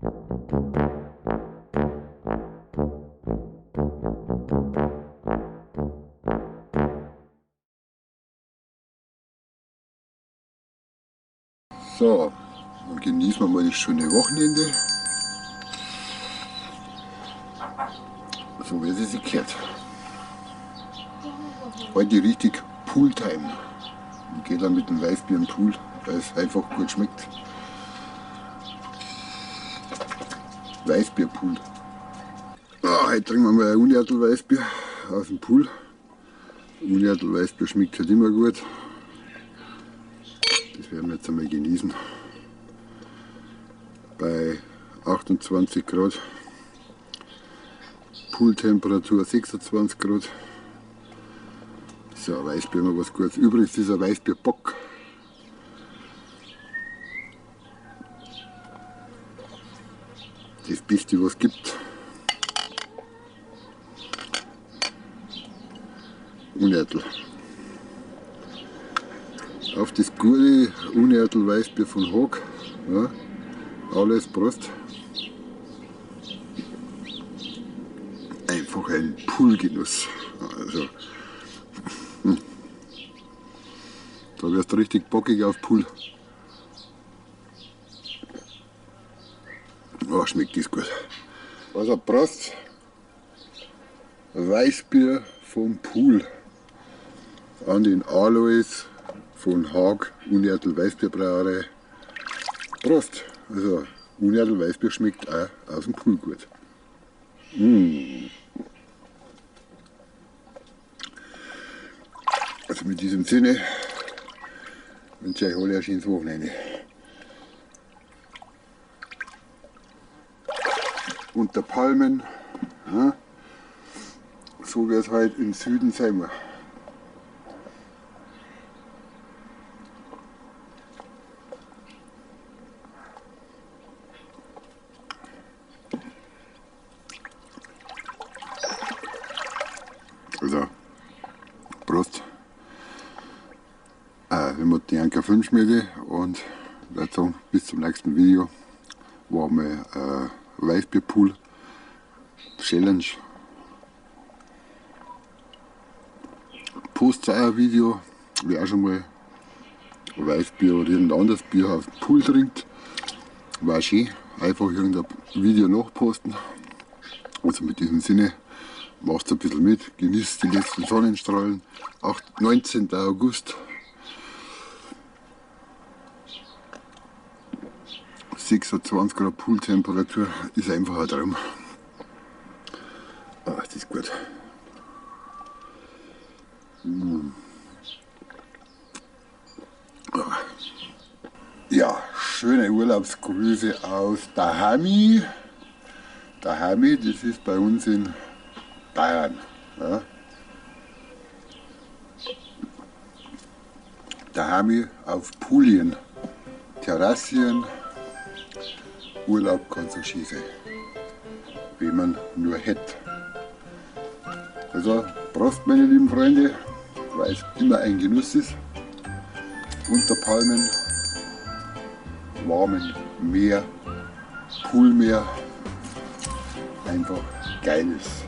So, dann genießen wir mal das schöne Wochenende. So wie es sich gehört. Heute richtig Pooltime. Ich gehe dann mit dem Weißbier im Pool, weil es einfach gut schmeckt. Weißbierpool. Heute trinken wir mal ein Unertel-Weißbier aus dem Pool. Unertel-Weißbier schmeckt halt immer gut. Das werden wir jetzt einmal genießen. Bei 28 Grad. Pooltemperatur 26 Grad. So, ein Weißbier immer was Gutes. Übrigens ist ein Weißbierbock. Das Beste, was es gibt. Unertel. Auf das gute Unertel Weißbier von Haag. Ja, alles Prost. Einfach ein Poolgenuss. Also, da wirst du richtig bockig auf Pool. Oh, schmeckt das gut. Also Prost. Weißbier vom Pool. An den Alois von Haag, Unertel Weißbierbrauerei. Prost! Also Unertel Weißbier schmeckt auch aus dem Pool gut. Also mit diesem Sinne wünsche ich euch alle ein schönes Wochenende. Unter Palmen, ja, so wie es halt im Süden sein muss. Also, Prost. Wir machen die Anker Filmschmiede und ich würde sagen, bis zum nächsten Video. War mal Weißbierpool Challenge. Postet auch ein Video, wer auch schon mal Weißbier oder irgendein anderes Bier aus dem Pool trinkt. War schön. Einfach irgendein Video nachposten. Also mit diesem Sinne. Macht ein bisschen mit, genießt die letzten Sonnenstrahlen. 19. August. 26 Grad Pooltemperatur ist einfach ein Traum. Ah, das ist gut. Ja, schöne Urlaubsgrüße aus Dahami. Dahami, das ist bei uns in Bayern. Ja. Daheim auf Poolien, Terrassien, Urlaub kannst du schießen, wie man nur hätte. Also Prost meine lieben Freunde, weil es immer ein Genuss ist. Unter Palmen, warmen Meer, Poolmeer, einfach geiles.